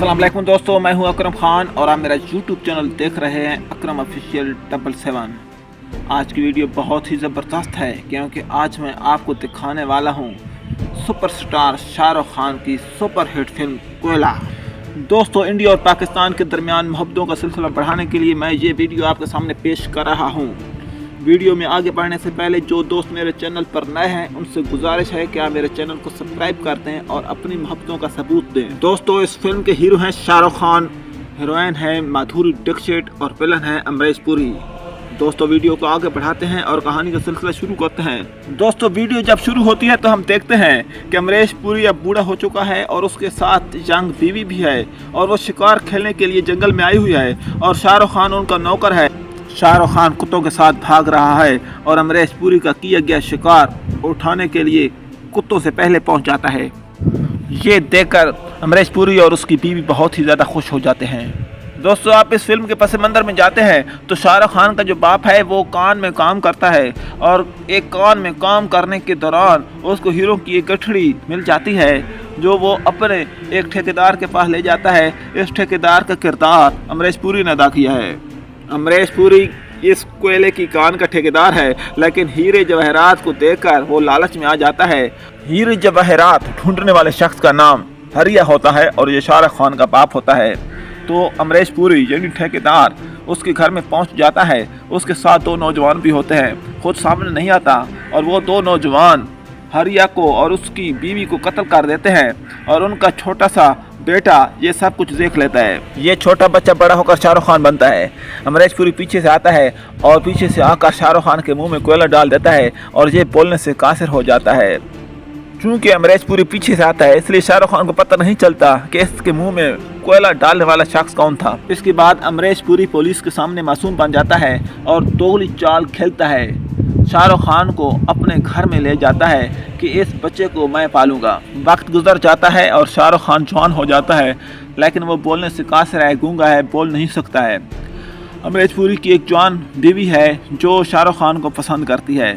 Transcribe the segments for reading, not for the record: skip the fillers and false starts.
अस्सलाम वालेकुम दोस्तों, मैं हूं अकरम खान और आप मेरा यूट्यूब चैनल देख रहे हैं अकरम ऑफिशियल 777। आज की वीडियो बहुत ही ज़बरदस्त है क्योंकि आज मैं आपको दिखाने वाला हूं सुपरस्टार शाहरुख खान की सुपरहिट फिल्म कोयला। दोस्तों, इंडिया और पाकिस्तान के दरमियान मोहब्बतों का सिलसिला बढ़ाने के लिए मैं ये वीडियो आपके सामने पेश कर रहा हूँ। वीडियो में आगे बढ़ने से पहले जो दोस्त मेरे चैनल पर नए हैं उनसे गुजारिश है कि आप मेरे चैनल को सब्सक्राइब कर दें और अपनी मोहब्बतों का सबूत दें। दोस्तों, इस फिल्म के हीरो हैं शाहरुख खान, हीरोइन है माधुरी दीक्षित और विलन है अमरीश पुरी। दोस्तों, वीडियो को आगे बढ़ाते हैं और कहानी का सिलसिला शुरू करते हैं। दोस्तों, वीडियो जब शुरू होती है तो हम देखते हैं कि अमरीश पुरी अब बूढ़ा हो चुका है और उसके साथ यंग बीवी भी है और वो शिकार खेलने के लिए जंगल में आई हुई है और शाहरुख खान उनका नौकर है। शाहरुख खान कुत्तों के साथ भाग रहा है और अमरीश पुरी का किया गया शिकार उठाने के लिए कुत्तों से पहले पहुंच जाता है। ये देखकर अमरीश पुरी और उसकी बीवी बहुत ही ज़्यादा खुश हो जाते हैं। दोस्तों, आप इस फिल्म के पस मंज़र में जाते हैं तो शाहरुख खान का जो बाप है वो कान में काम करता है और एक कान में काम करने के दौरान उसको हीरो की एक गठड़ी मिल जाती है जो वो अपने एक ठेकेदार के पास ले जाता है। इस ठेकेदार का किरदार अमरीश पुरी ने अदा किया है। अमरीश पुरी इस कोयले की कान का ठेकेदार है, लेकिन हीरे जवाहरात को देखकर वो लालच में आ जाता है। हीरे जवाहरात ढूंढने वाले शख्स का नाम हरिया होता है और ये शाहरुख खान का बाप होता है। तो अमरीश पुरी यानी ठेकेदार उसके घर में पहुंच जाता है। उसके साथ दो नौजवान भी होते हैं, खुद सामने नहीं आता और वो दो नौजवान हरिया को और उसकी बीवी को कत्ल कर देते हैं और उनका छोटा सा बेटा ये सब कुछ देख लेता है। ये छोटा बच्चा बड़ा होकर शाहरुख खान बनता है। अमरीश पुरी पीछे से आता है और पीछे से आकर शाहरुख खान के मुंह में कोयला डाल देता है और ये बोलने से कासिर हो जाता है। चूँकि अमरीश पुरी पीछे से आता है इसलिए शाहरुख खान को पता नहीं चलता कि इसके मुंह में कोयला डालने वाला शख्स कौन था। इसके बाद अमरीश पुरी पुलिस के सामने मासूम बन जाता है और दोगली चाल खेलता है। शाहरुख खान को अपने घर में ले जाता है कि इस बच्चे को मैं पालूंगा। वक्त गुजर जाता है और शाहरुख खान जवान हो जाता है, लेकिन वो बोलने से कासिर है, गूंगा है, बोल नहीं सकता है। अमरीश पुरी की एक जवान बीवी है जो शाहरुख खान को पसंद करती है।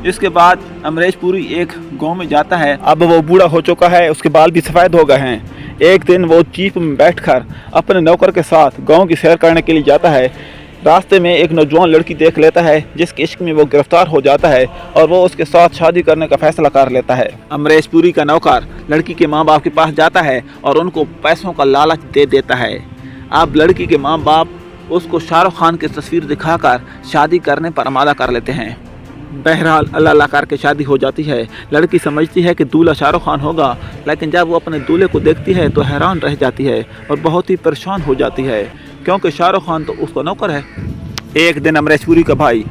इसके बाद अमरीश पुरी एक गांव में जाता है। अब वो बूढ़ा हो चुका है, उसके बाल भी सफ़ेद हो गए हैं। एक दिन वो जीप में बैठकर अपने नौकर के साथ गांव की सैर करने के लिए जाता है। रास्ते में एक नौजवान लड़की देख लेता है जिसके इश्क में वो गिरफ्तार हो जाता है और वो उसके साथ शादी करने का फैसला कर लेता है। अमरीश पुरी का नौकर लड़की के माँ बाप के पास जाता है और उनको पैसों का लालच दे देता है। अब लड़की के माँ बाप उसको शाहरुख खान की तस्वीर दिखाकर शादी करने पर आमादा कर लेते हैं। बहरहाल अल्लाह अल्लाह करके शादी हो जाती है। लड़की समझती है कि दूल्हा शाहरुख खान होगा, लेकिन जब वो अपने दूल्हे को देखती है तो हैरान रह जाती है और बहुत ही परेशान हो जाती है क्योंकि शाहरुख खान तो उसका नौकर है। एक दिन अमरीश पुरी का भाई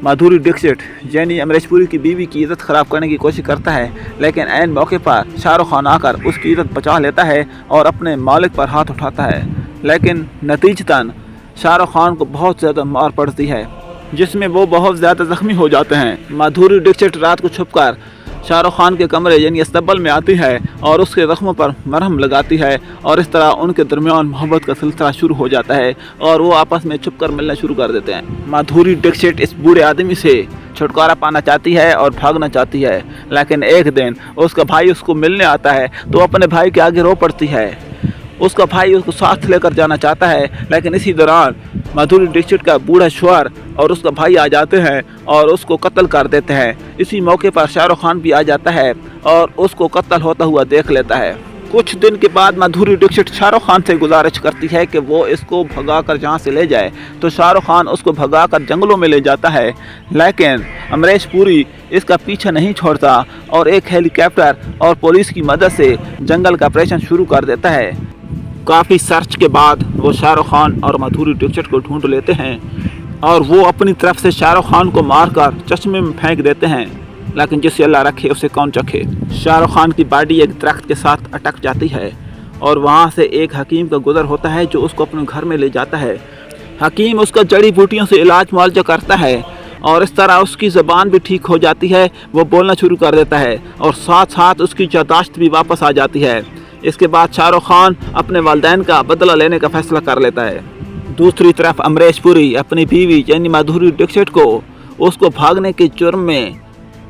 माधुरी दीक्षित यानी अमरीश पुरी की बीवी की इज़्ज़त ख़राब करने की कोशिश करता है, लेकिन ऐन मौके पर शाहरुख खान आकर उसकी इज़्ज़त बचा लेता है और अपने मालिक पर हाथ उठाता है। लेकिन नतीजतन शाहरुख खान को बहुत ज़्यादा मार पड़ती है जिसमें वो बहुत ज़्यादा ज़ख्मी हो जाते हैं। माधुरी दीक्षित रात को छुपकर शाहरुख खान के कमरे यानी अस्तबल में आती है और उसके ज़ख्मों पर मरहम लगाती है और इस तरह उनके दरमियान मोहब्बत का सिलसिला शुरू हो जाता है और वो आपस में छुपकर मिलना शुरू कर देते हैं। माधुरी दीक्षित इस बूढ़े आदमी से छुटकारा पाना चाहती है और भागना चाहती है, लेकिन एक दिन उसका भाई उसको मिलने आता है तो अपने भाई के आगे रो पड़ती है। उसका भाई उसको साथ लेकर जाना चाहता है, लेकिन इसी दौरान माधुरी दीक्षित का बूढ़ा शौहर और उसका भाई आ जाते हैं और उसको कत्ल कर देते हैं। इसी मौके पर शाहरुख खान भी आ जाता है और उसको कत्ल होता हुआ देख लेता है। कुछ दिन के बाद माधुरी दीक्षित शाहरुख खान से गुजारिश करती है कि वो इसको भगाकर जहाँ से ले जाए, तो शाहरुख खान उसको भगाकर जंगलों में ले जाता है, लेकिन अमरीश पुरी इसका पीछा नहीं छोड़ता और एक हेलीकॉप्टर और पुलिस की मदद से जंगल का ऑपरेशन शुरू कर देता है। काफ़ी सर्च के बाद वो शाहरुख खान और माधुरी दीक्षित को ढूंढ लेते हैं और वो अपनी तरफ से शाहरुख खान को मारकर चश्मे में फेंक देते हैं, लेकिन जिसे अल्लाह रखे उसे कौन चखे। शाहरुख खान की बॉडी एक दरख्त के साथ अटक जाती है और वहाँ से एक हकीम का गुजर होता है जो उसको अपने घर में ले जाता है। हकीम उसका जड़ी बूटियों से इलाज मुआवजा करता है और इस तरह उसकी ज़बान भी ठीक हो जाती है, वो बोलना शुरू कर देता है और साथ साथ उसकी याददाश्त भी वापस आ जाती है। इसके बाद शाहरुख खान अपने वालिदैन का बदला लेने का फैसला कर लेता है। दूसरी तरफ अमरीश पुरी अपनी बीवी यानी माधुरी दीक्षित को उसको भागने के जुर्म में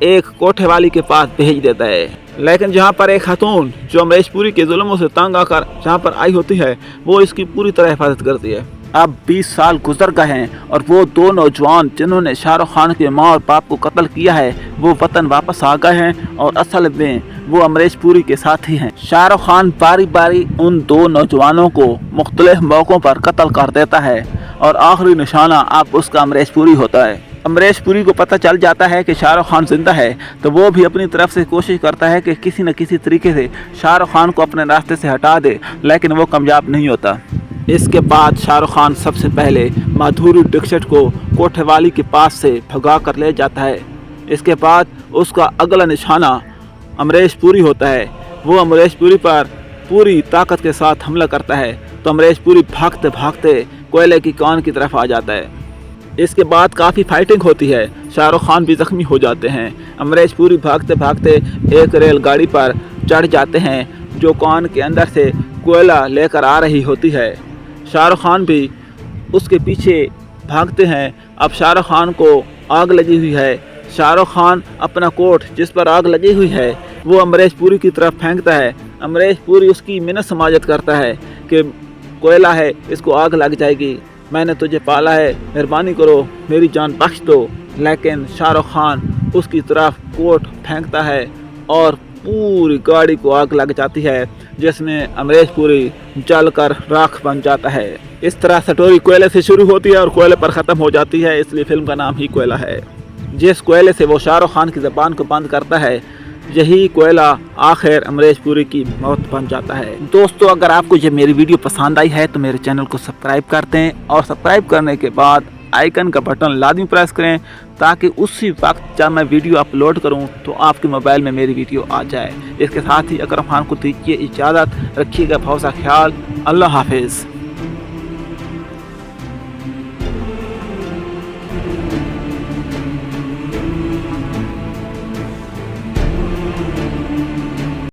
एक कोठे वाली के पास भेज देता है। लेकिन जहाँ पर एक खातून जो अमरीश पुरी के जुल्मों से तंग आकर जहाँ पर आई होती है, वो इसकी पूरी तरह हिफाजत करती है। अब 20 साल गुजर गए हैं और वो दो नौजवान जिन्होंने शाहरुख खान के माँ और बाप को कत्ल किया है, वो वतन वापस आ गए हैं और असल में वो अमरीश पुरी के साथ ही हैं। शाहरुख खान बारी बारी उन दो नौजवानों को मुख्तलिफ मौक़ों पर कत्ल कर देता है और आखिरी निशाना अब उसका अमरीश पुरी होता है। अमरीश पुरी को पता चल जाता है कि शाहरुख खान जिंदा है, तो वो भी अपनी तरफ से कोशिश करता है कि किसी न किसी तरीके से शाहरुख खान को अपने रास्ते से हटा दे, लेकिन वो कामयाब नहीं होता। इसके बाद शाहरुख खान सबसे पहले माधुरी दीक्षित को कोठेवाली के पास से भगा कर ले जाता है। इसके बाद उसका अगला निशाना अमरीश पुरी होता है। वो अमरीश पुरी पर पूरी ताकत के साथ हमला करता है, तो अमरीश पुरी भागते भागते कोयले की कान की तरफ आ जाता है। इसके बाद काफ़ी फाइटिंग होती है, शाहरुख खान भी ज़ख्मी हो जाते हैं। अमरीश पुरी भागते भागते एक रेलगाड़ी पर चढ़ जाते हैं जो कान के अंदर से कोयला लेकर आ रही होती है। शाहरुख खान भी उसके पीछे भागते हैं। अब शाहरुख खान को आग लगी हुई है। शाहरुख खान अपना कोट जिस पर आग लगी हुई है वो अमरीश पुरी की तरफ फेंकता है। अमरीश पुरी उसकी मिन्नत समाजत करता है कि कोयला है, इसको आग लग जाएगी, मैंने तुझे पाला है, मेहरबानी करो, मेरी जान बख्श दो। लेकिन शाहरुख खान उसकी तरफ कोट फेंकता है और पूरी गाड़ी को आग लग जाती है, जिसमें अमरीश पुरी जलकर राख बन जाता है। इस तरह स्टोरी कोयले से शुरू होती है और कोयले पर ख़त्म हो जाती है, इसलिए फिल्म का नाम ही कोयला है। जिस कोयले से वो शाहरुख खान की ज़बान को बंद करता है, यही कोयला आखिर अमरीश पुरी की मौत बन जाता है। दोस्तों, अगर आपको ये मेरी वीडियो पसंद आई है तो मेरे चैनल को सब्सक्राइब कर दें और सब्सक्राइब करने के बाद आइकन का बटन लाजमी प्रेस करें, ताकि उसी वक्त जब मैं वीडियो अपलोड करूं तो आपके मोबाइल में मेरी वीडियो आ जाए। इसके साथ ही अकरम खान को दीजिए इजाज़त, रखिएगा बहुत सा ख्याल। अल्लाह हाफिज़।